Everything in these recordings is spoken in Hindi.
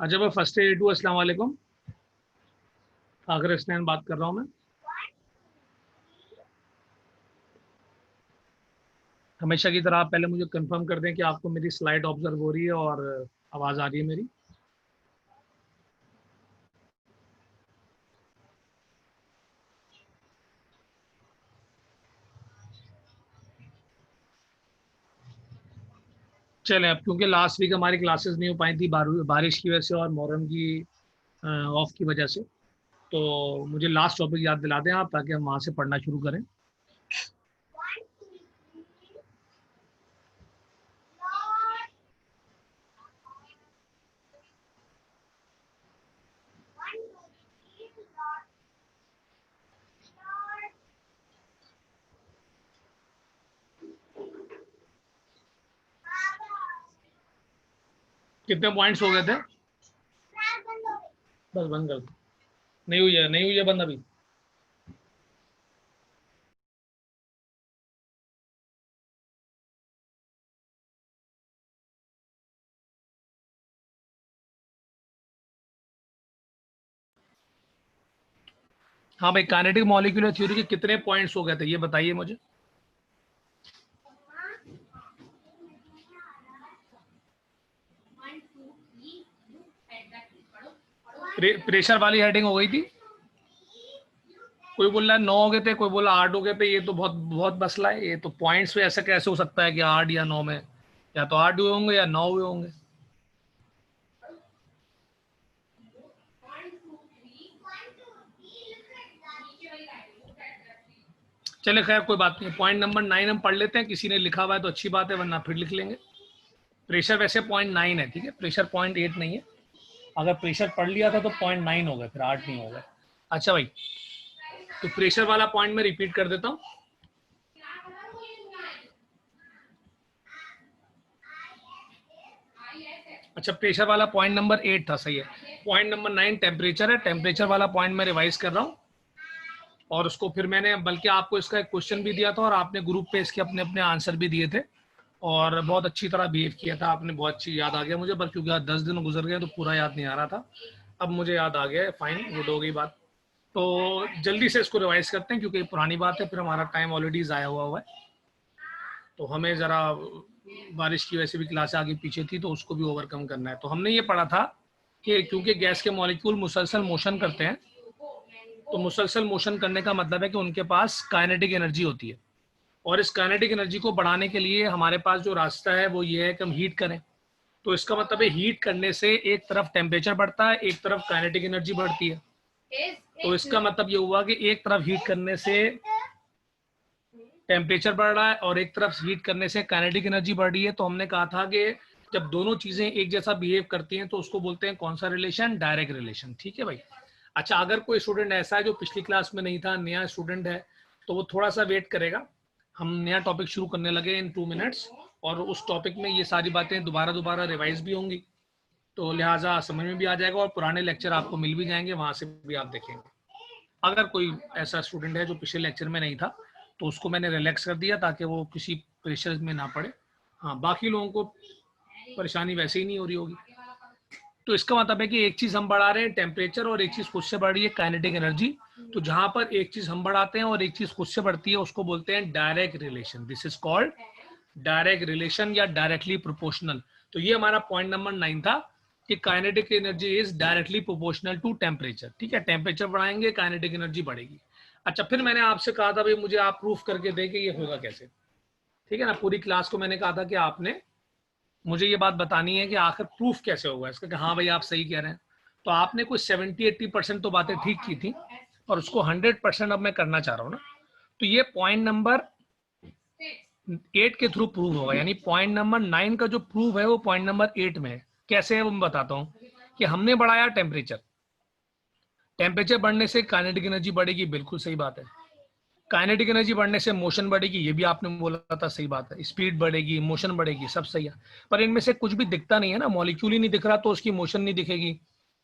अच्छा भाई, फर्स्ट एड टू अस्सलाम वालेकुम। आखिर स्नैन बात कर रहा हूँ मैं। हमेशा की तरह आप पहले मुझे कंफर्म कर दें कि आपको मेरी स्लाइड ऑब्जर्व हो रही है और आवाज़ आ रही है मेरी। चलें, अब क्योंकि लास्ट वीक हमारी क्लासेस नहीं हो पाई थी बारिश की वजह से और मोहर्रम की ऑफ की वजह से, तो मुझे लास्ट टॉपिक याद दिला दें आप, ताकि हम वहाँ से पढ़ना शुरू करें। कितने पॉइंट्स हो गए थे? बस बंद कर दो। नहीं हुई है बंद अभी। हाँ भाई, काइनेटिक मॉलिक्यूलर थ्योरी के कितने पॉइंट्स हो गए थे ये बताइए मुझे। प्रेशर वाली हेडिंग हो गई थी। कोई बोल रहा है 9 हो गए थे, कोई बोला 8 हो गए थे। ये तो बहुत बहुत मसला है। ये तो पॉइंट्स पे ऐसा कैसे हो सकता है कि 8 या 9 में, या तो 8 हुए होंगे या 9 हुए होंगे। चले खैर कोई बात नहीं। पॉइंट नंबर 9 हम पढ़ लेते हैं। किसी ने लिखा हुआ है तो अच्छी बात है, वरना फिर लिख लेंगे। प्रेशर वैसे पॉइंट 9 है, ठीक है। प्रेशर पॉइंट 8 नहीं है। अगर प्रेशर पढ़ लिया था तो पॉइंट 9 हो गए, फिर 8 नहीं हो गए। अच्छा भाई, तो प्रेशर वाला पॉइंट मैं रिपीट कर देता हूँ। अच्छा, प्रेशर वाला पॉइंट नंबर 8 था, सही है। पॉइंट नंबर 9 टेम्परेचर है। टेम्परेचर वाला पॉइंट मैं रिवाइज कर रहा हूँ, और उसको फिर मैंने, बल्कि आपको इसका एक क्वेश्चन भी दिया था और आपने ग्रुप पे इसके अपने अपने आंसर भी दिए थे, और बहुत अच्छी तरह बिहेव किया था आपने। बहुत अच्छी याद आ गया मुझे, पर क्योंकि आज 10 दिन गुजर गए तो पूरा याद नहीं आ रहा था। अब मुझे याद आ गया। फाइन, गुड हो गई बात। तो जल्दी से इसको रिवाइज करते हैं, क्योंकि पुरानी बात है, फिर हमारा टाइम ऑलरेडी ज़ाया हुआ है। तो हमें ज़रा बारिश की वैसे भी क्लास आगे पीछे थी, तो उसको भी ओवरकम करना है। तो हमने ये पढ़ा था कि क्योंकि गैस के मॉलिक्यूल मुसलसल मोशन करते हैं, तो मुसलसल मोशन करने का मतलब है कि उनके पास काइनेटिक एनर्जी होती है, और इस काइनेटिक एनर्जी को बढ़ाने के लिए हमारे पास जो रास्ता है वो ये है कि हम हीट करें। तो इसका मतलब है हीट करने से एक तरफ टेम्परेचर बढ़ता है, एक तरफ काइनेटिक एनर्जी बढ़ती है। तो इसका मतलब ये हुआ कि एक तरफ हीट करने से टेम्परेचर बढ़ रहा है और एक तरफ हीट करने से काइनेटिक एनर्जी बढ़ रही है। तो हमने कहा था कि जब दोनों चीजें एक जैसा बिहेव करती हैं तो उसको बोलते हैं कौन सा रिलेशन? Direct relation. ठीक है भाई। अच्छा, अगर कोई स्टूडेंट ऐसा है जो पिछली क्लास में नहीं था, नया स्टूडेंट है, तो वो थोड़ा सा वेट करेगा। हम नया टॉपिक शुरू करने लगे इन 2 मिनट्स, और उस टॉपिक में ये सारी बातें दोबारा दोबारा रिवाइज भी होंगी, तो लिहाजा समझ में भी आ जाएगा, और पुराने लेक्चर आपको मिल भी जाएंगे, वहां से भी आप देखेंगे। अगर कोई ऐसा स्टूडेंट है जो पिछले लेक्चर में नहीं था, तो उसको मैंने रिलैक्स कर दिया ताकि वो किसी प्रेशर में ना पड़े। हाँ, बाकी लोगों को परेशानी वैसे ही नहीं हो रही होगी। तो इसका मतलब है कि एक चीज हम बढ़ा रहे हैं टेम्परेचर, और एक चीज खुद से बढ़ रही है काइनेटिक एनर्जी। तो जहां पर एक चीज हम बढ़ाते हैं और एक चीज खुद से बढ़ती है, उसको बोलते हैं direct relation. This is called direct relation या डायरेक्टली प्रोपोर्शनल। तो ये हमारा पॉइंट नंबर 9 था कि kinetic energy is directly proportional to temperature. ठीक है, टेम्परेचर बढ़ाएंगे, काइनेटिक एनर्जी बढ़ेगी। अच्छा, फिर मैंने आपसे कहा था भाई मुझे आप प्रूफ करके दें कि ये होगा कैसे। ठीक है ना, पूरी क्लास को मैंने कहा था कि आपने मुझे ये बात बतानी है कि आखिर प्रूफ कैसे होगा इसका, कि हाँ भाई आप सही कह रहे हैं। तो आपने कुछ 70-80% तो बातें ठीक की थी, और उसको 100% अब मैं करना चाह रहा हूँ ना। तो ये पॉइंट नंबर 8 के थ्रू प्रूव होगा, यानी पॉइंट नंबर 9 का जो प्रूव है वो पॉइंट नंबर 8 में है। कैसे है वो मैं बताता हूँ। कि हमने बढ़ाया टेम्परेचर, टेम्परेचर बढ़ने से काइनेटिक एनर्जी बढ़ेगी, बिल्कुल सही बात है। काइनेटिक एनर्जी बढ़ने से मोशन बढ़ेगी, ये भी आपने बोला था, सही बात है। स्पीड बढ़ेगी, मोशन बढ़ेगी, सब सही है। पर इनमें से कुछ भी दिखता नहीं है ना, मॉलिक्यूल ही नहीं दिख रहा, तो उसकी मोशन नहीं दिखेगी,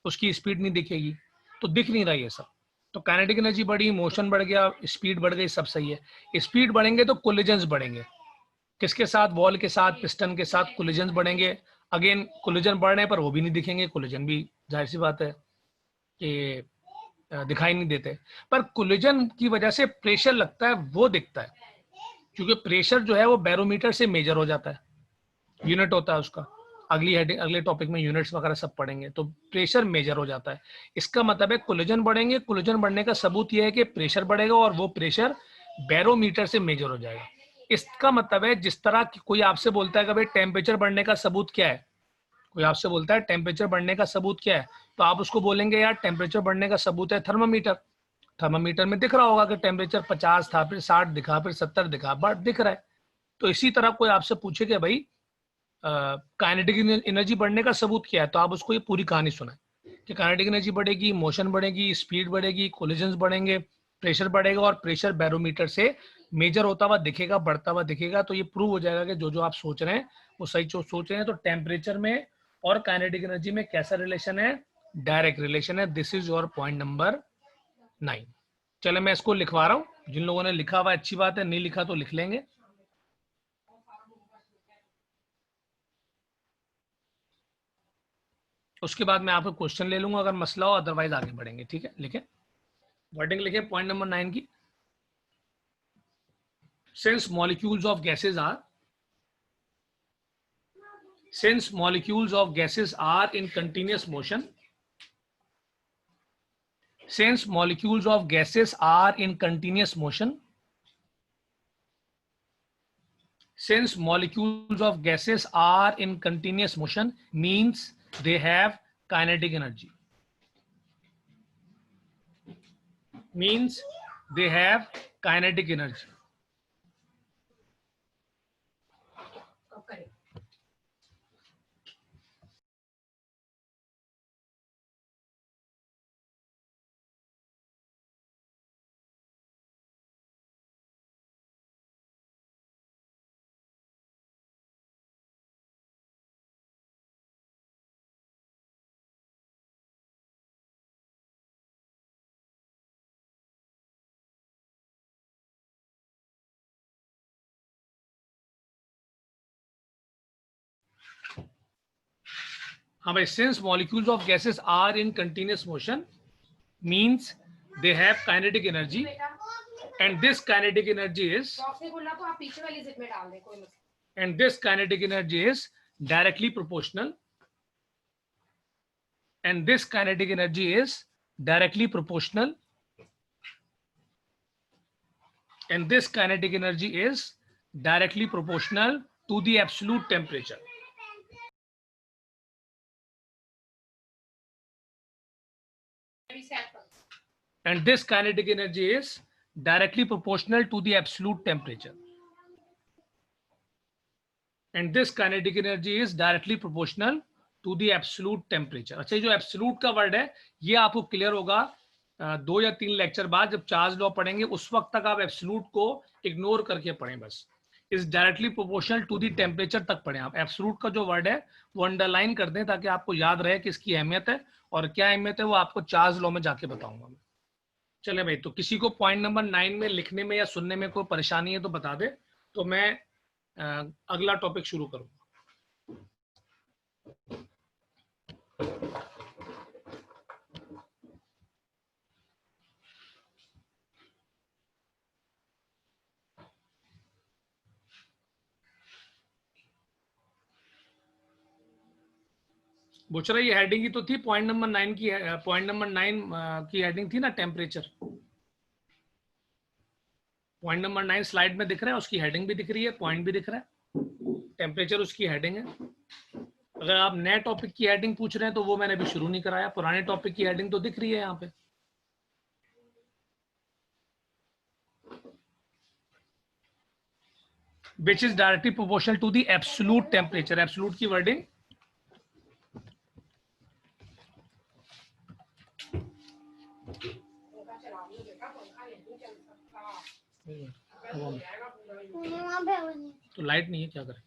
उसकी स्पीड नहीं दिखेगी, तो दिख नहीं रहा ये सब। तो काइनेटिक एनर्जी बढ़ी, मोशन बढ़ गया, स्पीड बढ़ गई, सब सही है। स्पीड बढ़ेंगे तो कोलिजन्स बढ़ेंगे, किसके साथ? वॉल के साथ, पिस्टन के साथ कोलिजन्स बढ़ेंगे, अगेन कोलिजन बढ़ने पर वो भी नहीं दिखेंगे, कोलिजन भी जाहिर सी बात है कि दिखाई नहीं देते, पर कोलिजन की वजह से प्रेशर लगता है वो दिखता है, क्योंकि प्रेशर जो है वो बैरोमीटर से मेजर हो जाता है, यूनिट होता है उसका। अगली हेडिंग अगले टॉपिक में यूनिट्स वगैरह सब पढ़ेंगे, तो प्रेशर मेजर हो जाता है। इसका मतलब है कोलिजन बढ़ेंगे, कोलिजन बढ़ने का सबूत यह है कि प्रेशर बढ़ेगा और वो प्रेशर बैरोमीटर से मेजर हो जाएगा। इसका मतलब है जिस तरह की कोई आपसे बोलता है कि भाई टेम्परेचर बढ़ने का सबूत क्या है, कोई आपसे बोलता है टेम्परेचर बढ़ने का सबूत क्या है, तो आप उसको बोलेंगे यार टेम्परेचर बढ़ने का सबूत है थर्मामीटर। थर्मामीटर में दिख रहा होगा कि टेम्परेचर 50 था, फिर 60 दिखा, फिर 70 दिखा, बट दिख रहा है। तो इसी तरह कोई आपसे पूछे कि भाई काइनेटिक एनर्जी बढ़ने का सबूत क्या है, तो आप उसको ये पूरी कहानी सुनाएं कि काइनेटिक एनर्जी बढ़ेगी, मोशन बढ़ेगी, स्पीड बढ़ेगी, कोलिजन्स बढ़ेंगे, प्रेशर बढ़ेगा और प्रेशर बैरोमीटर से मेजर होता हुआ दिखेगा, बढ़ता हुआ दिखेगा। तो ये प्रूव हो जाएगा कि जो जो आप सोच रहे हैं वो सही सोच रहे हैं। तो टेम्परेचर में और काइनेटिक एनर्जी में कैसा रिलेशन है? डायरेक्ट रिलेशन है। This is your point number 9। चले मैं इसको लिखवा रहा हूँ, जिन लोगों ने लिखा हुआ अच्छी बात है, नहीं लिखा तो लिख लेंगे। उसके बाद मैं आपको क्वेश्चन ले लूंगा अगर मसला हो, अदरवाइज आगे बढ़ेंगे। ठीक है, लिखे वर्डिंग लिखे पॉइंट नंबर 9 की। Since molecules of gases are in continuous motion, since molecules of gases are in continuous motion, since molecules of gases are in continuous motion means they have kinetic energy, means they have kinetic energy. हाँ भाई, since molecules of gases are in continuous motion means they have kinetic energy and this kinetic energy is directly proportional, and this kinetic energy is directly proportional, and this kinetic energy is directly proportional to the absolute temperature. And this kinetic energy is directly proportional to the absolute temperature. And this kinetic energy is directly proportional to the absolute temperature. अच्छा, ये जो absolute का वर्ड है ये आपको क्लियर होगा 2 या 3 लेक्चर बाद, जब चार्ज लॉ पढ़ेंगे उस वक्त तक आप एब्सोल्यूट को इग्नोर करके पढ़ें, बस is directly proportional to the temperature तक पढ़ें आप। एब्सोल्यूट का जो वर्ड है वो अंडरलाइन कर दें ताकि आपको याद रहे कि इसकी अहमियत है, और क्या अहमियत है वो आपको चार्ज लॉ में जाके बताऊंगा मैं। चले भाई, तो किसी को पॉइंट नंबर 9 में लिखने में या सुनने में कोई परेशानी है तो बता दे, तो मैं अगला टॉपिक शुरू करूंगा। बुचरा, ये हेडिंग ही तो थी पॉइंट नंबर 9 की, पॉइंट नंबर 9 की हेडिंग थी ना टेम्परेचर। पॉइंट नंबर 9 स्लाइड में दिख रहा है, उसकी हेडिंग भी दिख रही है, पॉइंट भी दिख रहा है, टेम्परेचर उसकी हेडिंग है। अगर आप नए टॉपिक की हेडिंग पूछ रहे हैं तो वो मैंने अभी शुरू नहीं कराया, पुराने टॉपिक की हेडिंग तो दिख रही है यहाँ पे। Which is directly proportional to the absolute temperature. Absolute की वर्डिंग तो लाइट नहीं है, क्या करें।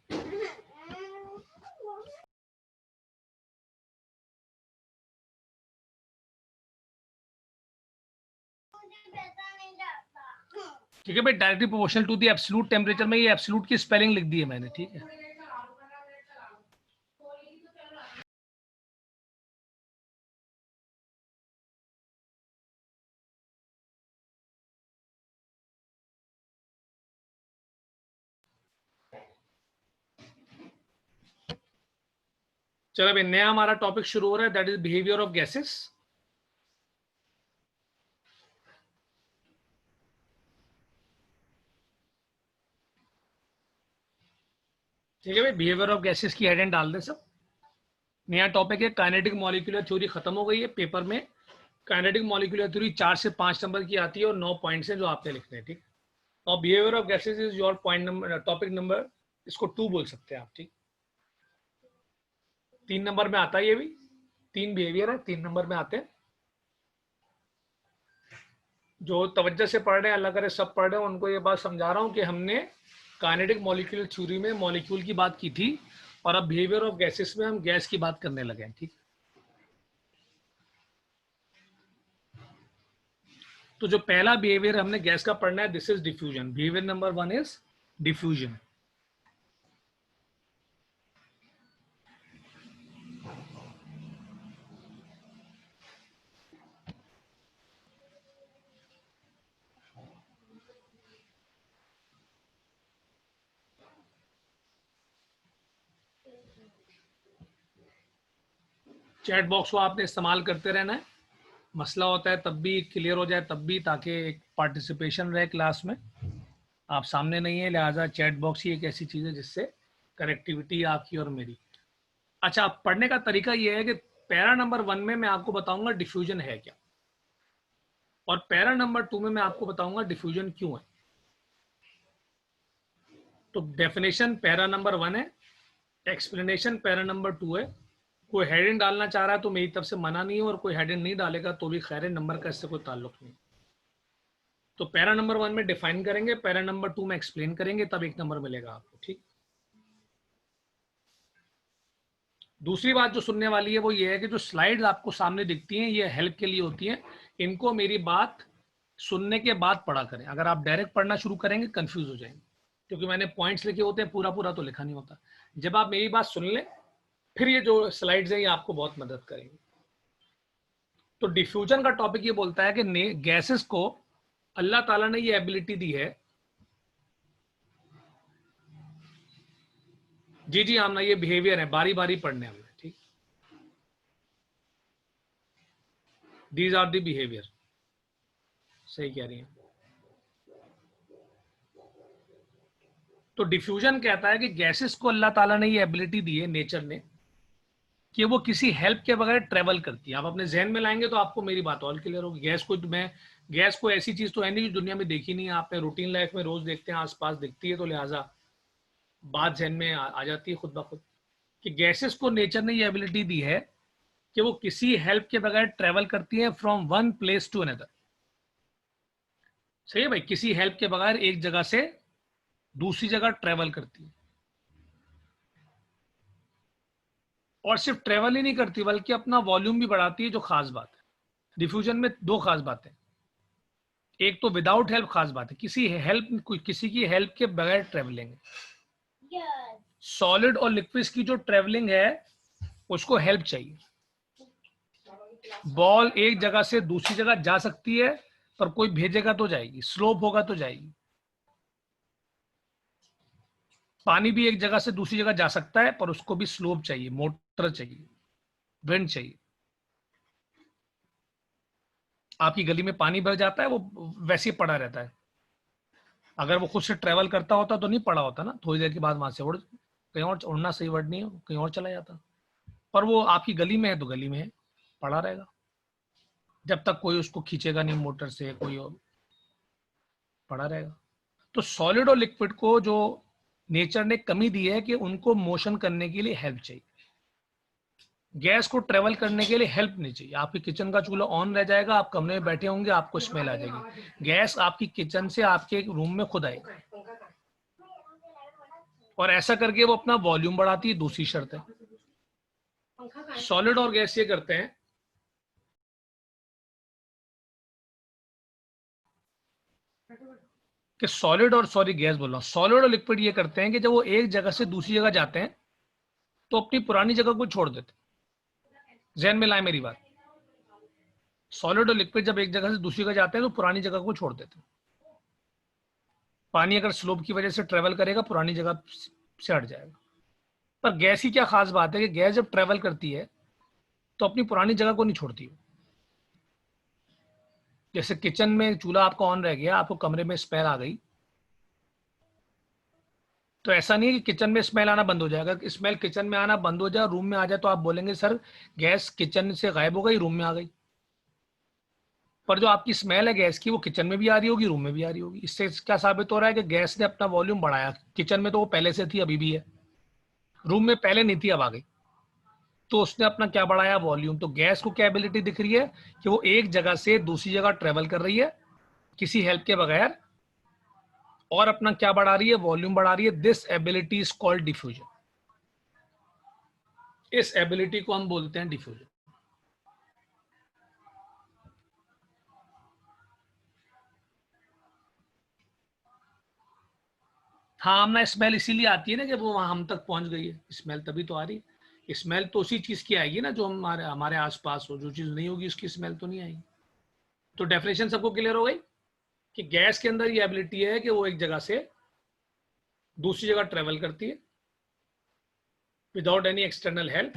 ठीक है भाई, directly proportional to the absolute temperature में ये एब्सोल्यूट की स्पेलिंग लिख दी है मैंने, ठीक है। चलो अभी नया हमारा टॉपिक शुरू हो रहा है, that is behaviour of gases. ठीक है भाई, बिहेवियर ऑफ गैसेस की हेडिंग डाल दे सब। नया टॉपिक है काइनेटिक मॉलिक्यूलर थ्योरी, खत्म हो गई है पेपर में। काइनेटिक मॉलिक्यूलर थ्योरी 4 से 5 नंबर की आती है और 9 पॉइंट्स हैं जो आपने लिखने हैं। ठीक, और behaviour of gases is your point number, topic number, इसको 2 बोल सकते हैं आप। ठीक, 3 नंबर में आता है ये भी, 3 बिहेवियर है, 3 नंबर में आते हैं। जो तवज्जो से पढ़ रहे हैं, अल्लाह करे सब पढ़ रहे हैं, उनको ये बात समझा रहा हूँ कि हमने काइनेटिक मॉलिक्यूलर थ्योरी में मॉलिक्यूल की बात की थी और अब बिहेवियर ऑफ गैसेस में हम गैस की बात करने लगे हैं। ठीक, तो जो पहला बिहेवियर हमने गैस का पढ़ना है, this is diffusion. Behaviour number 1 is diffusion. Chat box को आपने इस्तेमाल करते रहना है, मसला होता है तब भी, क्लियर हो जाए तब भी, ताकि एक पार्टिसिपेशन रहे क्लास में। आप सामने नहीं है, लिहाजा चैट बॉक्स ही एक ऐसी चीज़ है जिससे कनेक्टिविटी आपकी और मेरी। अच्छा, पढ़ने का तरीका ये है कि पैरा नंबर 1 में मैं आपको बताऊंगा डिफ्यूजन है क्या, और पैरा नंबर 2 में मैं आपको बताऊंगा डिफ्यूजन क्यों है। तो डेफिनेशन पैरा नंबर 1 है, एक्सप्लेनेशन पैरा नंबर 2 है। कोई हेडिंग डालना चाह रहा है तो मेरी तरफ से मना नहीं है, और कोई हेडिंग नहीं डालेगा तो भी खैर है, नंबर का इससे कोई ताल्लुक नहीं। तो पैरा नंबर 1 में डिफाइन करेंगे, पैरा नंबर 2 में एक्सप्लेन करेंगे, तब 1 नंबर मिलेगा आपको। ठीक, दूसरी बात जो सुनने वाली है वो ये है कि जो स्लाइड्स आपको सामने दिखती हैं ये हेल्प के लिए होती हैं, इनको मेरी बात सुनने के बाद पढ़ा करें। अगर आप डायरेक्ट पढ़ना शुरू करेंगे कंफ्यूज हो जाएंगे, क्योंकि मैंने पॉइंट्स लिखे होते हैं, पूरा पूरा तो लिखा नहीं होता। जब आप मेरी बात सुन लें फिर ये जो स्लाइड्स हैं ये आपको बहुत मदद करेंगी। तो डिफ्यूजन का टॉपिक ये बोलता है कि गैसेस को अल्लाह ताला ने ये एबिलिटी दी है। जी जी आमना, ये बिहेवियर है, बारी बारी पढ़ने हमने। ठीक, दीज आर द बिहेवियर, सही कह रही हैं। तो डिफ्यूजन कहता है कि गैसेस को अल्लाह ताला ने ये एबिलिटी दी है, नेचर ने, कि वो किसी हेल्प के बगैर ट्रेवल करती है। आप अपने जहन में लाएंगे तो आपको मेरी बात और क्लियर होगी। गैस को ऐसी चीज तो है नहीं जो दुनिया में देखी नहीं है, आपने रूटीन लाइफ में रोज देखते हैं, आसपास दिखती है, तो लिहाजा बात जहन में आ जाती है खुद ब खुद कि गैसेस को नेचर ने ये एबिलिटी दी है कि वो किसी हेल्प के बगैर ट्रेवल करती है from one place to another. सही है भाई, किसी हेल्प के बगैर एक जगह से दूसरी जगह ट्रेवल करती है। और सिर्फ ट्रेवल ही नहीं करती बल्कि अपना वॉल्यूम भी बढ़ाती है, जो खास बात है। डिफ्यूजन में 2 खास बातें, एक तो विदाउट हेल्प खास बात है, किसी की हेल्प के बगैर ट्रेवलिंग। सॉलिड और लिक्विड की जो ट्रेवलिंग है उसको हेल्प चाहिए। बॉल एक जगह से दूसरी जगह जा सकती है, पर कोई भेजेगा तो जाएगी, स्लोप होगा तो जाएगी। पानी भी एक जगह से दूसरी जगह जा सकता है, पर उसको भी स्लोप चाहिए, मोटर चाहिए, विंड चाहिए। आपकी गली में पानी भर जाता है, वो वैसे ही पड़ा रहता है। अगर वो खुद से ट्रेवल करता होता तो नहीं पड़ा होता ना, थोड़ी देर के बाद वहां से उड़, कहीं और, उड़ना सही वर्ड नहीं है, कहीं और चला जाता। पर वो आपकी गली में है तो गली में है, पड़ा रहेगा जब तक कोई उसको खींचेगा नहीं, मोटर से कोई और, पड़ा रहेगा। तो सॉलिड और लिक्विड को जो नेचर ने कमी दी है कि उनको मोशन करने के लिए हेल्प चाहिए। गैस को ट्रेवल करने के लिए हेल्प नहीं चाहिए। आपकी किचन का चूल्हा ऑन रह जाएगा, आप कमरे में बैठे होंगे, आपको स्मेल आ जाएगी। गैस आपकी किचन से आपके रूम में खुद आएगी, और ऐसा करके वो अपना वॉल्यूम बढ़ाती है, दूसरी शर्त है। सॉलिड और गैस ये करते हैं कि गैस बोल रहा हूं, सॉलिड और लिक्विड ये करते हैं कि जब वो एक जगह से दूसरी जगह जाते हैं तो अपनी पुरानी जगह को छोड़ देते। जहन में लाए मेरी बात, सॉलिड और लिक्विड जब एक जगह से दूसरी जगह जाते हैं तो पुरानी जगह को छोड़ देते हैं। पानी अगर स्लोप की वजह से ट्रेवल करेगा पुरानी जगह से हट जाएगा। पर गैस की क्या खास बात है कि गैस जब ट्रेवल करती है तो अपनी पुरानी जगह को नहीं छोड़ती। जैसे किचन में चूल्हा आपका ऑन रह गया, आपको कमरे में स्मेल आ गई, तो ऐसा नहीं है कि किचन में स्मेल आना बंद हो जाएगा। स्मेल किचन में आना बंद हो जाए, रूम में आ जाए, तो आप बोलेंगे सर गैस किचन से गायब हो गई, रूम में आ गई। पर जो आपकी स्मेल है गैस की, वो किचन में भी आ रही होगी, रूम में भी आ रही होगी। इससे क्या साबित हो रहा है कि गैस ने अपना वॉल्यूम बढ़ाया। किचन में तो वो पहले से थी, अभी भी है, रूम में पहले नहीं थी, अब आ गई, तो उसने अपना क्या बढ़ाया, वॉल्यूम। तो गैस को क्या एबिलिटी दिख रही है कि वो एक जगह से दूसरी जगह ट्रेवल कर रही है किसी हेल्प के बगैर, और अपना क्या बढ़ा रही है, वॉल्यूम बढ़ा रही है। This ability is called diffusion. इस एबिलिटी को हम बोलते हैं डिफ्यूजन। हाँ ना, स्मेल इसीलिए आती है ना कि वो वहां हम तक पहुंच गई है, स्मेल तभी तो आ रही है। स्मेल तो उसी चीज की आएगी ना जो हमारे हमारे आसपास हो। जो चीज नहीं होगी उसकी स्मेल तो नहीं आएगी। तो डेफिनेशन सबको क्लियर हो गई कि गैस के अंदर ये एबिलिटी है कि वो एक जगह से दूसरी जगह ट्रेवल करती है विदाउट एनी एक्सटर्नल हेल्प,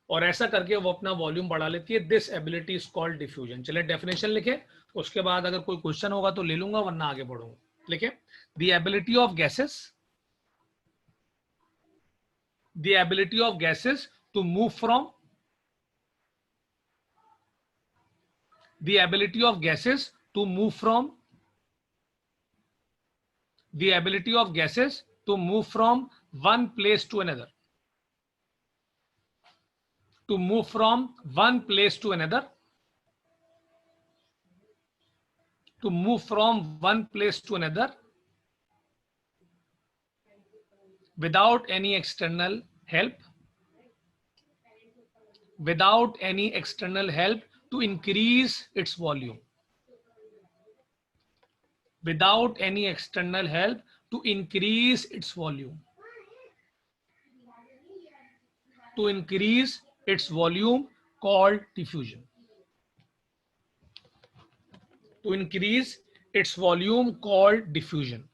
और ऐसा करके वो अपना वॉल्यूम बढ़ा लेती है। This ability is called diffusion. चले डेफिनेशन लिखे, उसके बाद अगर कोई क्वेश्चन होगा तो ले लूंगा, वरना आगे बढ़ूंगा। लिखे, the ability of gases, the ability of gases to move from the ability of gases to move from the ability of gases to move from one place to another, to move from one place to another, to move from one place to another without any external help, without any external help, to increase its volume, without any external help, to increase its volume, to increase its volume, called diffusion. To increase its volume, called diffusion.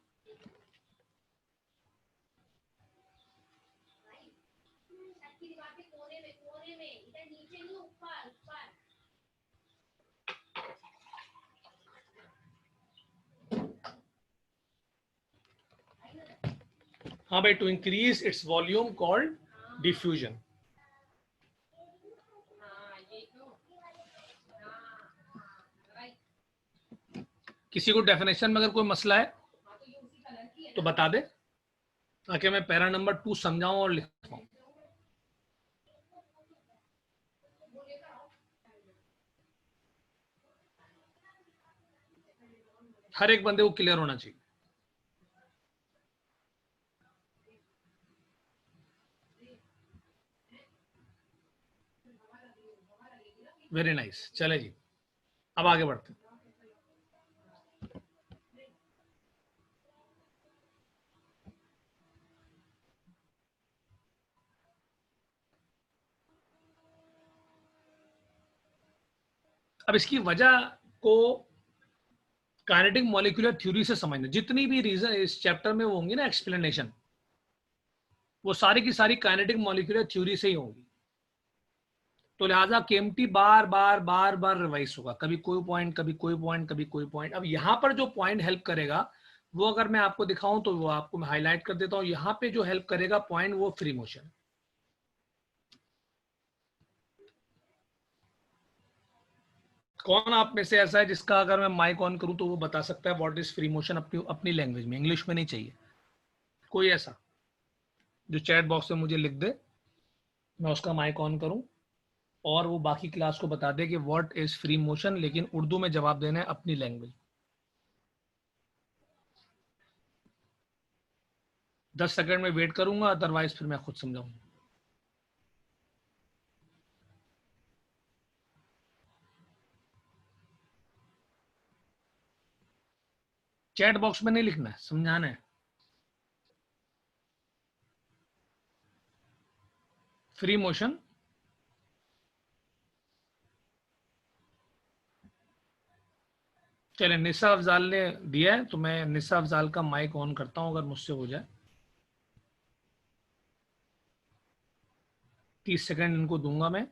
हाँ भाई, to increase its volume, called diffusion. किसी को डेफिनेशन में अगर कोई मसला है तो बता दे, ताकि मैं पैरा नंबर 2 समझाऊं और लिख पाऊं। हर एक बंदे को क्लियर होना चाहिए। वेरी नाइस, चले जी, अब आगे बढ़ते हैं। अब इसकी वजह को काइनेटिक मॉलिक्यूलर थ्योरी से समझना। जितनी भी रीजन इस चैप्टर में वो होंगी ना, एक्सप्लेनेशन, वो सारी की सारी काइनेटिक मॉलिक्यूलर थ्योरी से ही होंगी। तो लिहाजा केएमटी बार बार बार बार रिवाइज होगा, कभी कोई पॉइंट, कभी कोई पॉइंट, कभी कोई पॉइंट। अब यहाँ पर जो पॉइंट हेल्प करेगा वो अगर मैं आपको दिखाऊं तो वो आपको मैं हाईलाइट कर देता हूं। यहाँ पे जो हेल्प करेगा पॉइंट, वो फ्री मोशन। कौन आप में से ऐसा है जिसका अगर मैं माइक ऑन करूं तो वो बता सकता है व्हाट इज फ्री मोशन अपनी अपनी लैंग्वेज में, इंग्लिश में नहीं चाहिए। कोई ऐसा जो चैट बॉक्स में मुझे लिख दे, मैं उसका माइक ऑन करूं और वो बाकी क्लास को बता दे कि व्हाट इज फ्री मोशन, लेकिन उर्दू में जवाब देना है अपनी लैंग्वेज। 10 सेकंड में वेट करूंगा, अदरवाइज फिर मैं खुद समझाऊंगा। चैट बॉक्स में नहीं लिखना है, समझाना है। फ्री मोशन चले, निशा अफजाल ने दिया है तो मैं निशा अफजाल का माइक ऑन करता हूं, अगर मुझसे हो जाए। 30 सेकंड इनको दूंगा मैं।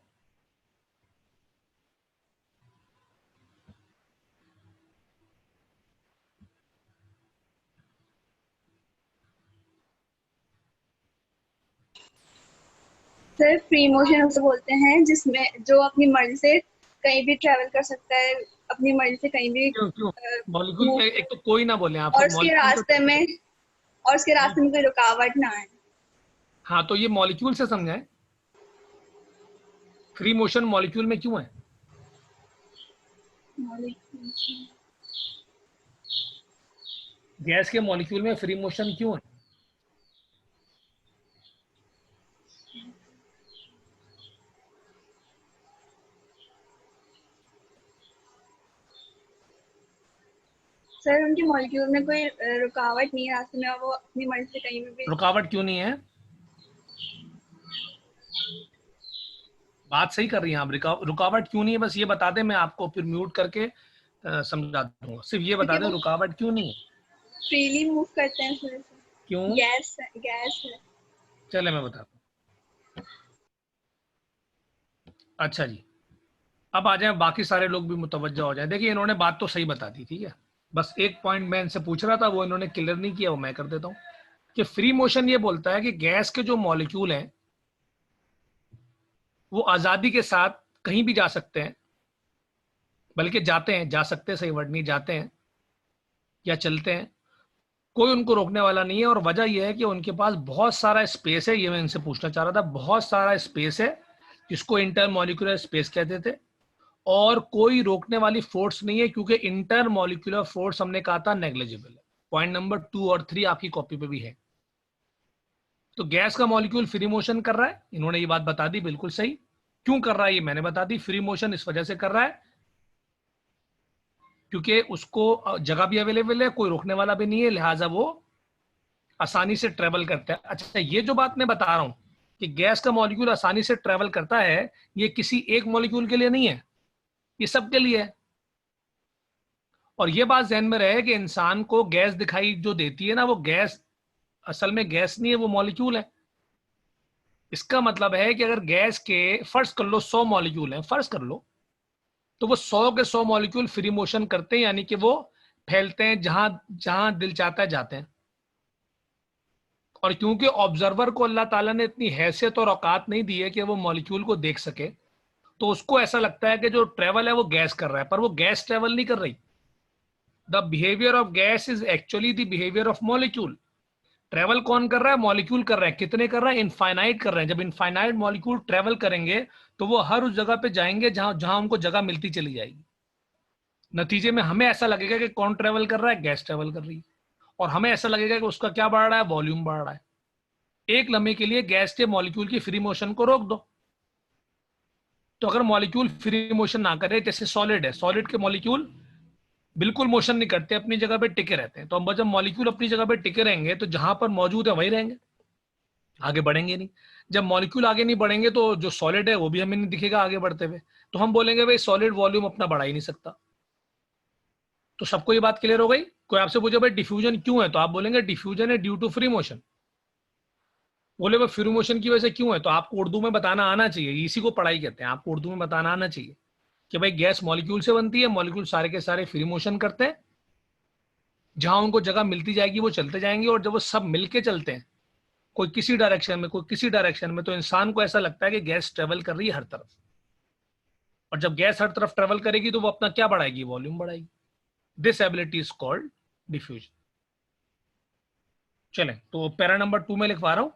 सर फ्री मोशन उसे बोलते हैं जिसमें जो अपनी मर्जी से कहीं भी ट्रेवल कर सकता है, अपनी मर्जी से कहीं भी क्यों क्यों? मॉलिक्यूल मूव, क्या, एक तो कोई ना बोले आप और सब उसके मॉलिक्यूल रास्ते तो। में और उसके रास्ते में कोई रुकावट ना आए। हाँ तो ये मॉलिक्यूल से समझाएं, फ्री मोशन मॉलिक्यूल में क्यों है? गैस के मॉलिक्यूल में फ्री मोशन क्यों है? सर उनके मॉलिक्यूल में कोई रुकावट नहीं है रास्ते में, और वो अपनी मर्जी से कहीं भी। रुकावट क्यों नहीं है? बात सही कर रही हैं आप, रुकावट क्यों नहीं है बस ये बता दें, मैं आपको फिर म्यूट करके समझा दूंगा। सिर्फ ये बता क्योंकि दें वो रुकावट क्यों नहीं है। फ्रीली मूव करते हैं इस वजह से। क्यों? गैस है। चले मैं बताता हूँ। अच्छा जी, अब आ जाए बाकी सारे लोग भी मुतवज्जा हो जाए। देखिए इन्होंने बात तो सही बता दी, ठीक है, बस एक पॉइंट मैं इनसे पूछ रहा था वो इन्होंने क्लियर नहीं किया, वो मैं कर देता हूँ। कि फ्री मोशन ये बोलता है कि गैस के जो मॉलिक्यूल हैं वो आजादी के साथ कहीं भी जा सकते हैं, बल्कि जाते हैं, जा सकते हैं सही वर्ड नहीं, जाते हैं या चलते हैं, कोई उनको रोकने वाला नहीं है। और वजह यह है कि उनके पास बहुत सारा स्पेस है, ये मैं इनसे पूछना चाह रहा था, बहुत सारा स्पेस है जिसको इंटरमॉलिक्यूलर स्पेस कहते थे, और कोई रोकने वाली फोर्स नहीं है क्योंकि इंटरमॉलिक्यूलर फोर्स हमने कहा था नेग्लिजिबल है। पॉइंट नंबर 2 और 3 आपकी कॉपी पे भी है। तो गैस का मॉलिक्यूल फ्री मोशन कर रहा है, इन्होंने ये बात बता दी, बिल्कुल सही। क्यों कर रहा है ये मैंने बता दी, फ्री मोशन इस वजह से कर रहा है क्योंकि उसको जगह भी अवेलेबल है, कोई रोकने वाला भी नहीं है, लिहाजा वो आसानी से ट्रेवल करता है। अच्छा ये जो बात मैं बता रहा हूं कि गैस का मॉलिक्यूल आसानी से ट्रेवल करता है, ये किसी एक मॉलिक्यूल के लिए नहीं है, ये सबके लिए है। और ये बात ध्यान में रहे कि इंसान को गैस दिखाई जो देती है ना, वो गैस असल में गैस नहीं है, वो मॉलिक्यूल है। इसका मतलब है कि अगर गैस के फर्ज कर लो 100 मॉलिक्यूल हैं, फर्ज कर लो, तो वो 100 के 100 मॉलिक्यूल फ्री मोशन करते हैं, यानी कि वो फैलते हैं, जहां जहां दिल चाहता है जाते हैं। और क्योंकि ऑब्जर्वर को अल्लाह ताला ने इतनी हैसियत और औकात नहीं दी है कि वो मॉलिक्यूल को देख सके, तो उसको ऐसा लगता है कि जो ट्रेवल है वो गैस कर रहा है, पर वो गैस ट्रेवल नहीं कर रही। The behaviour of gas is actually the behaviour of molecule. Travel कौन कर रहा है? मॉलिक्यूल कर रहा है। कितने कर रहा है? इनफाइनाइट कर रहे हैं। जब इनफाइनाइट मॉलिक्यूल ट्रेवल करेंगे तो वो हर उस जगह पे जाएंगे जहां जहां उनको जगह मिलती चली जाएगी। नतीजे में हमें ऐसा लगेगा कि कौन ट्रेवल कर रहा है? गैस ट्रेवल कर रही है। और हमें ऐसा लगेगा कि उसका क्या बढ़ रहा है? वॉल्यूम बढ़ रहा है। एक लम्हे के लिए गैस के मॉलिक्यूल की फ्री मोशन को रोक दो। तो अगर मॉलिक्यूल फ्री मोशन ना करे, जैसे सॉलिड है, सॉलिड के मॉलिक्यूल बिल्कुल मोशन नहीं करते, अपनी जगह पे टिके रहते हैं। तो अब जब मॉलिक्यूल अपनी जगह पे टिके रहेंगे तो जहां पर मौजूद है वहीं रहेंगे, आगे बढ़ेंगे नहीं। जब मॉलिक्यूल आगे नहीं बढ़ेंगे तो जो सॉलिड है वो भी हमें नहीं दिखेगा आगे बढ़ते हुए। तो हम बोलेंगे भाई सॉलिड वॉल्यूम अपना बढ़ा ही नहीं सकता। तो सबको ये बात क्लियर हो गई? कोई आपसे पूछे भाई डिफ्यूजन क्यों है, तो आप बोलेंगे डिफ्यूजन है ड्यू टू फ्री मोशन। बोले भाई फ्री मोशन की वजह से क्यों है, तो आपको उर्दू में बताना आना चाहिए, इसी को पढ़ाई कहते हैं, आपको उर्दू में बताना आना चाहिए कि भाई गैस मॉलिक्यूल से बनती है, मॉलिक्यूल सारे के सारे फ्री मोशन करते हैं, जहां उनको जगह मिलती जाएगी वो चलते जाएंगे। और जब वो सब मिलके चलते हैं, कोई किसी डायरेक्शन में, कोई किसी डायरेक्शन में, तो इंसान को ऐसा लगता है कि गैस ट्रेवल कर रही है हर तरफ। और जब गैस हर तरफ ट्रेवल करेगी तो वो अपना क्या बढ़ाएगी? वॉल्यूम बढ़ाएगी। This ability is called diffusion. चलें तो पैरा नंबर 2 में लिखवा रहा हूं,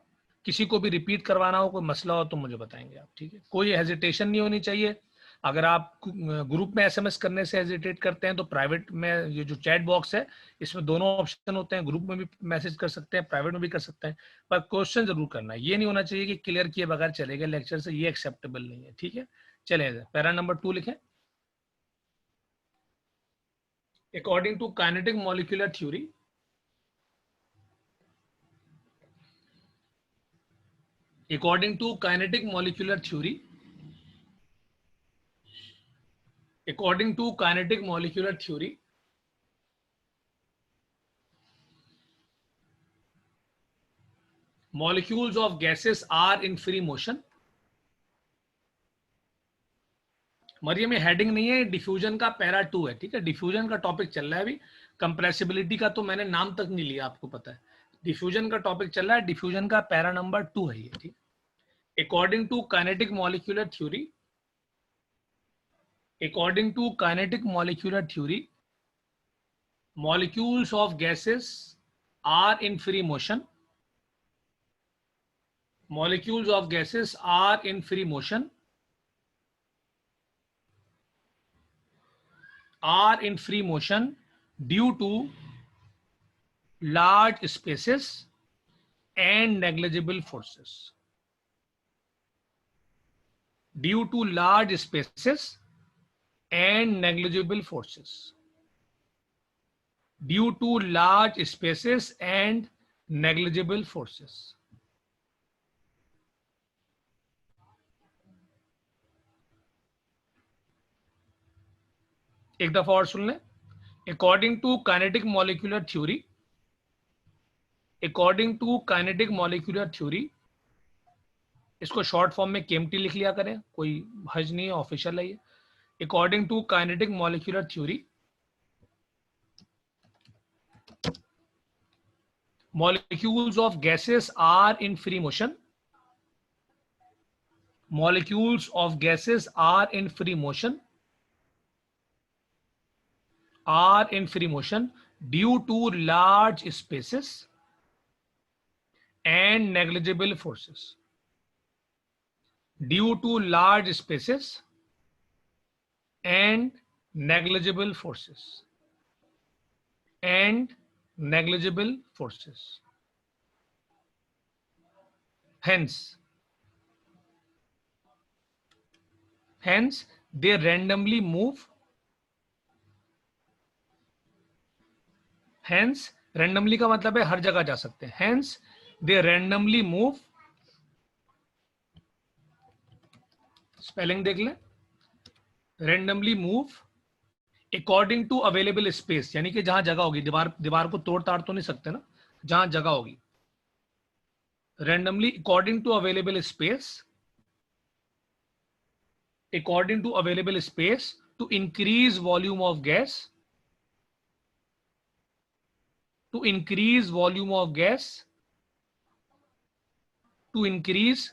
किसी को भी रिपीट करवाना हो, कोई मसला हो तो मुझे बताएंगे आप, ठीक है? कोई हेजिटेशन नहीं होनी चाहिए। अगर आप ग्रुप में एसएमएस करने से हेजिटेट करते हैं तो प्राइवेट में ये जो चैट बॉक्स है इसमें दोनों ऑप्शन होते हैं, ग्रुप में भी मैसेज कर सकते हैं, प्राइवेट में भी कर सकते हैं, पर क्वेश्चन जरूर करना है। ये नहीं होना चाहिए कि क्लियर किए बगैर चले गए लेक्चर से, ये एक्सेप्टेबल नहीं है, ठीक है? चले पैरा नंबर 2 लिखें। According to kinetic molecular theory, according to kinetic molecular theory, according to kinetic molecular theory, molecules of gases are in free motion, Mariam ये हेडिंग नहीं है, डिफ्यूजन का पैरा 2 है, ठीक है। डिफ्यूजन का टॉपिक चल रहा है अभी, कंप्रेसिबिलिटी का तो मैंने नाम तक नहीं लिया, आपको पता है। डिफ्यूजन का टॉपिक चल रहा है, डिफ्यूजन का पैरा नंबर 2 है ये, ठीक। According to kinetic molecular theory, according to kinetic molecular theory, molecules of gases are in free motion, molecules of gases are in free motion, are in free motion due to large spaces and negligible forces, due to large spaces and negligible forces, due to large spaces and negligible forces. एक दफा और सुन लें। According to kinetic molecular theory, according to kinetic molecular theory, इसको शॉर्ट फॉर्म में केएमटी लिख लिया करें, कोई हर्ज नहीं है, ऑफिशियल है ये। According to kinetic molecular theory, molecules of gases are in free motion, molecules of gases are in free motion, are in free motion due to large spaces and negligible forces, due to large spaces and negligible forces, and negligible forces. Hence they randomly move, hence randomly का मतलब है हर जगह जा सकते हैं, hence they randomly move, spelling देख लें, randomly move according to available space, यानी कि जहां जगह होगी, दीवार को तोड़ ताड़ तो नहीं सकते ना, जहां जगह होगी। Randomly according to available space, according to available space to increase volume of gas, to increase volume of gas, to increase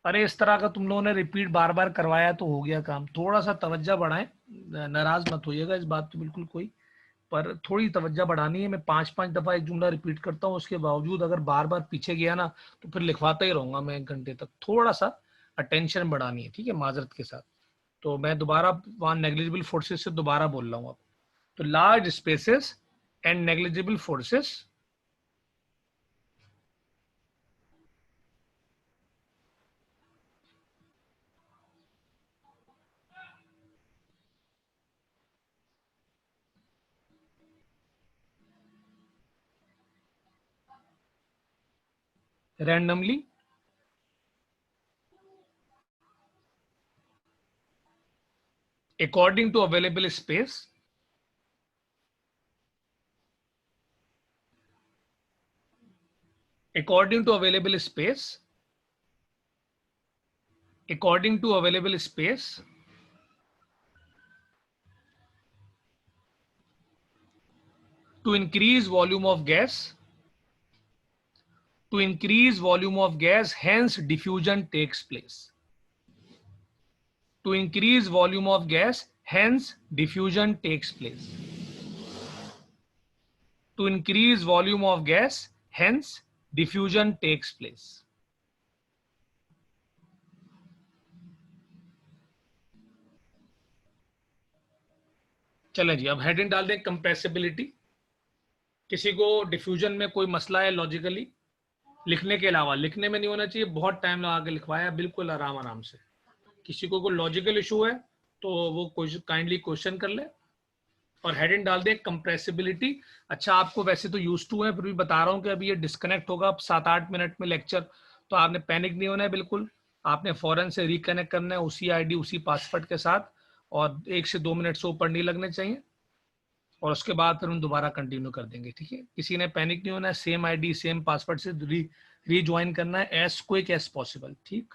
अरे इस तरह का तुम लोगों ने रिपीट बार बार करवाया तो हो गया काम, थोड़ा सा तवज्जो बढ़ाएं, नाराज मत होइएगा इस बात तो बिल्कुल कोई, पर थोड़ी तवज्जो बढ़ानी है। मैं 5-5 दफा एक जुमला रिपीट करता हूँ, उसके बावजूद अगर बार बार पीछे गया ना तो फिर लिखवाता ही रहूंगा मैं 1 घंटे तक। थोड़ा सा अटेंशन बढ़ानी है, ठीक है, माजरत के साथ। तो मैं दोबारा वहां नेग्लिजिबल फोर्सेस से दोबारा बोल रहा हूँ अब। तो large spaces and negligible forces, randomly according to available space, according to available space, according to available space to increase volume of gas, to increase volume of gas, hence diffusion takes place. To increase volume of gas, hence diffusion takes place. To increase volume of gas, hence diffusion takes place. चलें जी, अब हेडिंग डाल दें कंप्रेसिबिलिटी। किसी को डिफ्यूजन में कोई मसला है लॉजिकली, लिखने के अलावा, लिखने में नहीं होना चाहिए, बहुत टाइम लगा के लिखवाया, बिल्कुल आराम आराम से। किसी को कोई लॉजिकल इशू है तो वो काइंडली क्वेश्चन कर ले, और हेडिंग डाल दें कंप्रेसिबिलिटी। अच्छा, आपको वैसे तो यूज टू है, फिर भी बता रहा हूँ कि अभी ये डिस्कनेक्ट होगा 7-8 मिनट में लेक्चर, तो आपने पैनिक नहीं होना है बिल्कुल। आपने फौरन से रिकनेक्ट करना है उसी आईडी उसी पासवर्ड के साथ, और 1 से 2 मिनट से ऊपर नहीं लगने चाहिए। और उसके बाद फिर हम दोबारा कंटिन्यू कर देंगे, ठीक है। किसी ने पैनिक नहीं होना है, सेम आईडी सेम पासवर्ड से रीज्वाइन करना है एज क्विक एज पॉसिबल, ठीक।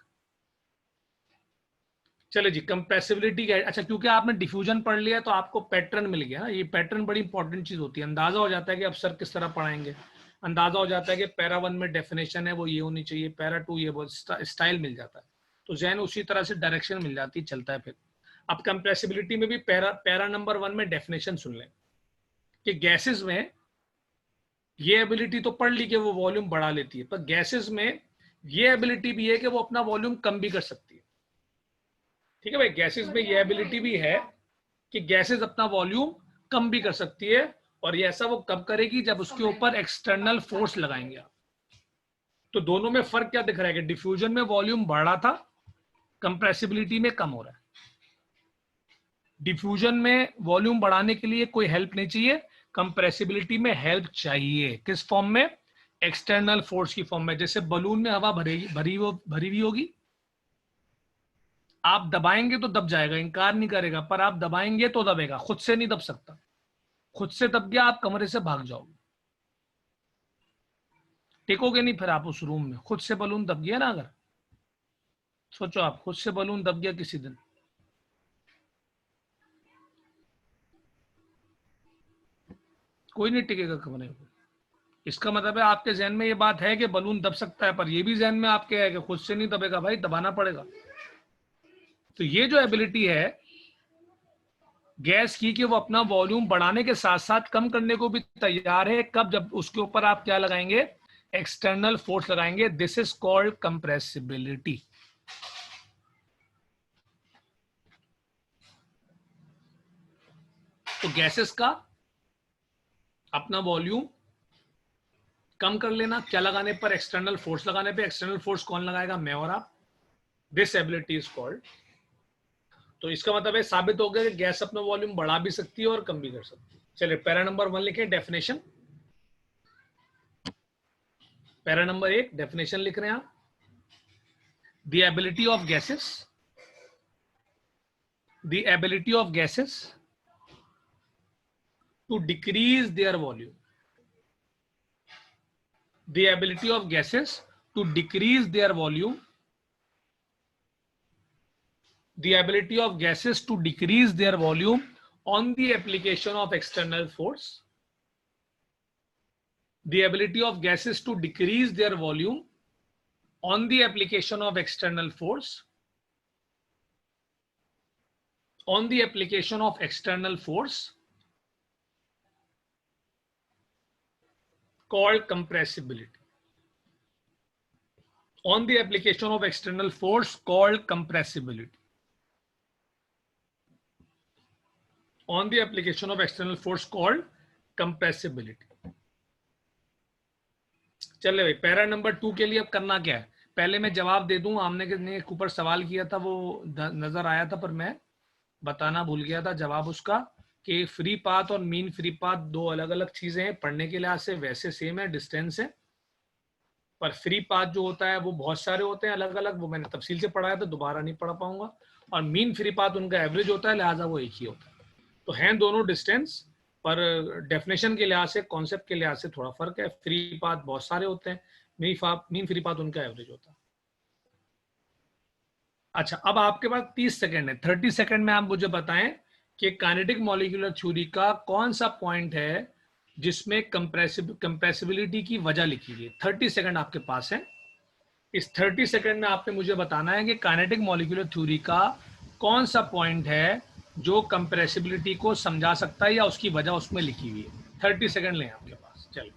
चले जी, कंप्रेसिबिलिटी का, अच्छा क्योंकि आपने डिफ्यूजन पढ़ लिया तो आपको पैटर्न मिल गया ना, ये पैटर्न बड़ी इंपॉर्टेंट चीज होती है। अंदाजा हो जाता है कि अब सर किस तरह पढ़ाएंगे, अंदाजा हो जाता है कि पैरा 1 में डेफिनेशन है वो ये होनी चाहिए, पैरा 2 ये, वो स्टाइल मिल जाता है, तो जहन उसी तरह से डायरेक्शन मिल जाती है, चलता है फिर। अब कंप्रेसिबिलिटी में भी पैरा नंबर 1 में डेफिनेशन सुन लें कि गैसेस में ये एबिलिटी तो पढ़ ली कि वो वॉल्यूम बढ़ा लेती है, पर गैसेस में ये एबिलिटी भी है कि वो अपना वॉल्यूम कम भी कर सकती है, ठीक है भाई। गैसेस में ये एबिलिटी भी है कि गैसेस अपना वॉल्यूम कम भी कर सकती है, और ये ऐसा वो कब करेगी जब उसके ऊपर एक्सटर्नल फोर्स लगाएंगे आप। तो दोनों में फर्क क्या दिख रहा है कि डिफ्यूजन में वॉल्यूम बढ़ रहा था, कंप्रेसिबिलिटी में कम हो रहा है। डिफ्यूजन में वॉल्यूम बढ़ाने के लिए कोई हेल्प नहीं चाहिए, कंप्रेसिबिलिटी में हेल्प चाहिए। किस फॉर्म में? एक्सटर्नल फोर्स की फॉर्म में। जैसे बलून में हवा भरी हुई होगी, आप दबाएंगे तो दब जाएगा, इनकार नहीं करेगा, पर आप दबाएंगे तो दबेगा, खुद से नहीं दब सकता। खुद से दब गया आप कमरे से भाग जाओगे, टेकोगे नहीं फिर आप उस रूम में। खुद से बलून दब गया ना, अगर सोचो आप खुद से बलून दब गया किसी दिन, कोई नहीं टिकेगा कमरे में। इसका मतलब है आपके जहन में ये बात है कि बलून दब सकता है, पर ये भी जहन में आपके है कि खुद से नहीं दबेगा भाई, दबाना पड़ेगा। तो ये जो एबिलिटी है गैस की कि वो अपना वॉल्यूम बढ़ाने के साथ साथ कम करने को भी तैयार है, कब? जब उसके ऊपर आप क्या लगाएंगे? एक्सटर्नल फोर्स लगाएंगे। This is called compressibility. तो गैसेस का अपना वॉल्यूम कम कर लेना, क्या लगाने पर? एक्सटर्नल फोर्स लगाने पे। एक्सटर्नल फोर्स कौन लगाएगा? मैं और आप। This ability is called. तो इसका मतलब है साबित हो गया कि गैस अपना वॉल्यूम बढ़ा भी सकती है और कम भी कर सकती है। चलिए पैरा नंबर 1 लिखे, डेफिनेशन। पैरा नंबर 1 डेफिनेशन लिख रहे हैं आप। The ability of gases, the ability of gases to decrease their volume, the ability of gases to decrease their volume, the ability of gases to decrease their volume on the application of external force, the ability of gases to decrease their volume on the application of external force, on the application of external force called compressibility, on the application of external force called compressibility, on the application of external force called compressibility. चले भाई, पैरा नंबर 2 के लिए अब करना क्या है? पहले मैं जवाब दे दूं, आमने के ने ऊपर सवाल किया था वो नजर आया था, पर मैं बताना भूल गया था जवाब उसका, कि फ्री पाथ और मीन फ्री पाथ दो अलग अलग चीजें हैं। पढ़ने के लिहाज से वैसे सेम है, डिस्टेंस है, पर फ्री पाथ जो होता है वो बहुत सारे होते हैं अलग अलग, वो मैंने तफसील से पढ़ाया तो दोबारा नहीं पढ़ा पाऊंगा। और मीन फ्री पाथ उनका एवरेज होता है, लिहाजा वो एक ही होता है। तो हैं दोनों डिस्टेंस, पर डेफिनेशन के लिहाज से, कॉन्सेप्ट के लिहाज से थोड़ा फर्क है। फ्री पाथ बहुत सारे होते हैं, मीन फ्री पाथ उनका एवरेज होता है। अच्छा, अब आपके पास 30 सेकंड है, 30 सेकंड में आप मुझे बताएं कि काइनेटिक मॉलिक्यूलर थ्योरी का कौन सा पॉइंट है जिसमें कंप्रेसिबिलिटी की वजह लिखी गई है। 30 सेकंड आपके पास है। इस 30 सेकंड में आपने मुझे बताना है कि काइनेटिक मॉलिक्यूलर थ्योरी का कौन सा पॉइंट है जो कंप्रेसिबिलिटी को समझा सकता है या उसकी वजह उसमें लिखी हुई है। 30 सेकंड लें आपके पास, चलिए।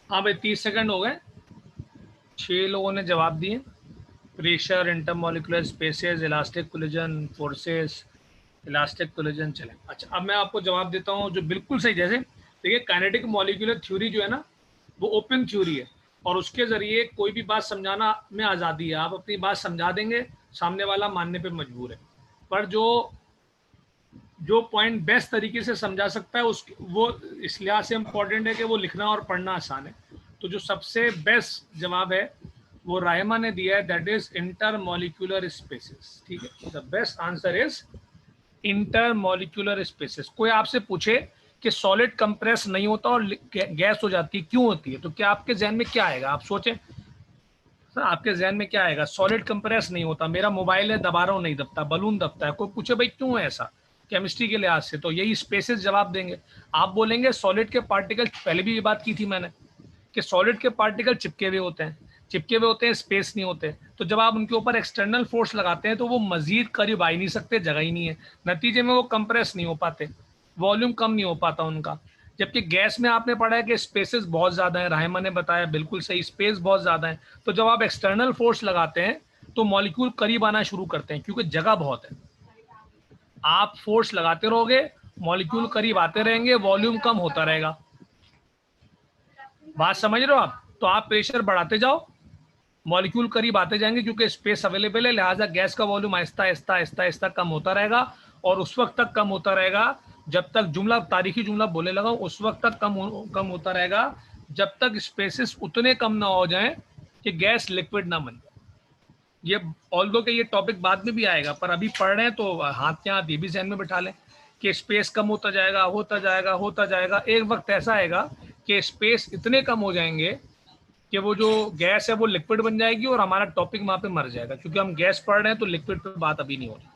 हाँ भाई 30 सेकंड हो गए, 6 लोगों ने जवाब दिए। Pressure, intermolecular spaces, elastic collision forces, elastic collision. चले अच्छा, अब मैं आपको जवाब देता हूँ जो बिल्कुल सही। जैसे देखिए काइनेटिक मॉलिक्यूलर थ्योरी जो है ना, वो ओपन थ्योरी है और उसके जरिए कोई भी बात समझाना में आज़ादी है। आप अपनी बात समझा देंगे, सामने वाला मानने पे मजबूर है। पर जो जो पॉइंट बेस्ट तरीके से समझा सकता है उस वो इस लिहाज से इम्पोर्टेंट है कि वो लिखना और पढ़ना आसान है। तो जो सबसे बेस्ट जवाब है वो रायमा ने दिया है, दैट इज इंटरमोलिकुलर स्पेसेस। ठीक है, the best answer is intermolecular spaces. कोई आपसे पूछे कि सॉलिड कंप्रेस नहीं होता और गैस हो जाती है, क्यों होती है, तो क्या आपके जहन में क्या आएगा? आप सोचें सर, आपके जहन में क्या आएगा? सॉलिड कंप्रेस नहीं होता, मेरा मोबाइल है दबा रहा हूं नहीं दबता, बलून दबता है। कोई पूछे भाई क्यों है ऐसा केमिस्ट्री के लिहाज से, तो यही स्पेसेस जवाब देंगे। आप बोलेंगे सॉलिड के पार्टिकल, पहले भी ये बात की थी मैंने कि सॉलिड के पार्टिकल चिपके हुए होते हैं, चिपके हुए होते हैं, स्पेस नहीं होते। तो जब आप उनके ऊपर एक्सटर्नल फोर्स लगाते हैं तो वो मजीद करीब आ ही नहीं सकते, जगह ही नहीं है, नतीजे में वो कंप्रेस नहीं हो पाते, वॉल्यूम कम नहीं हो पाता उनका। जबकि गैस में आपने पढ़ा है कि स्पेसेस बहुत ज़्यादा है, राहिमा ने बताया बिल्कुल सही, स्पेस बहुत ज़्यादा है। तो जब आप एक्सटर्नल फोर्स लगाते हैं तो मॉलिक्यूल करीब आना शुरू करते हैं, क्योंकि जगह बहुत है। आप फोर्स लगाते रहोगे, मॉलिक्यूल करीब आते रहेंगे, वॉल्यूम कम होता रहेगा। बात समझ रहे हो आप? तो आप प्रेशर बढ़ाते जाओ, मॉलिक्यूल करीब आते जाएंगे, क्योंकि स्पेस अवेलेबल है, लिहाजा गैस का वॉल्यूम आहिस्ता आहिस्ता आहिस्ता आहिस्ता कम होता रहेगा। और उस वक्त तक कम होता रहेगा जब तक, जुमला तारीखी जुमला बोले लगा, उस वक्त तक कम होता रहेगा जब तक स्पेसेस उतने कम ना हो जाएं कि गैस लिक्विड ना बन जाए। ये ऑल्दो के ये टॉपिक बाद में भी आएगा, पर अभी पढ़ रहे हैं तो हाथ के हाथ ये भी जहन में बिठा लें कि स्पेस कम होता जाएगा, होता जाएगा, होता जाएगा। एक वक्त ऐसा आएगा कि स्पेस इतने कम हो जाएंगे कि वो जो गैस है वो लिक्विड बन जाएगी और हमारा टॉपिक वहां पे मर जाएगा, क्योंकि हम गैस पढ़ रहे हैं तो लिक्विड पे बात अभी नहीं हो रही।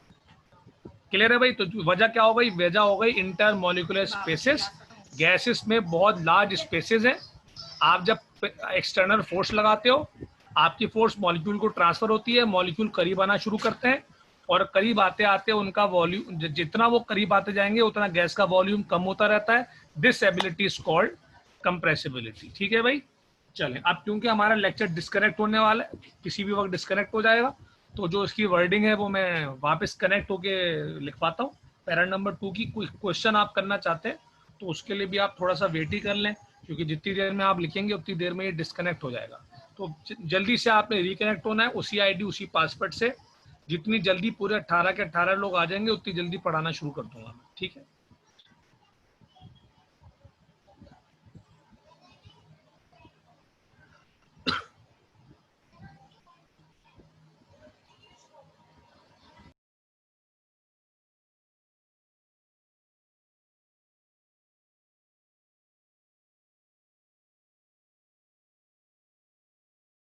क्लियर है भाई? तो वजह क्या हो गई? वजह हो गई इंटर मॉलिकुलर स्पेसेस। गैसेस में बहुत लार्ज स्पेसेस हैं। आप जब एक्सटर्नल फोर्स लगाते हो, आपकी फोर्स मॉलिक्यूल को ट्रांसफर होती है, मॉलिक्यूल करीब आना शुरू करते हैं और करीब आते आते उनका वॉल्यूम, जितना वो करीब आते जाएंगे उतना गैस का वॉल्यूम कम होता रहता है। This ability is called compressibility. ठीक है भाई? चलें, अब क्योंकि हमारा लेक्चर डिस्कनेक्ट होने वाला है, किसी भी वक्त डिस्कनेक्ट हो जाएगा, तो जो इसकी वर्डिंग है वो मैं वापस कनेक्ट होके लिखवाता हूँ। पैरा नंबर 2 की कोई क्वेश्चन आप करना चाहते हैं तो उसके लिए भी आप थोड़ा सा वेट ही कर लें, क्योंकि जितनी देर में आप लिखेंगे उतनी देर में ये डिस्कनेक्ट हो जाएगा। तो जल्दी से आपने रिकनेक्ट होना है उसी आईडी उसी पासवर्ड से। जितनी जल्दी पूरे 18 के 18 लोग आ जाएंगे उतनी जल्दी पढ़ाना शुरू कर दूंगा मैं। ठीक है?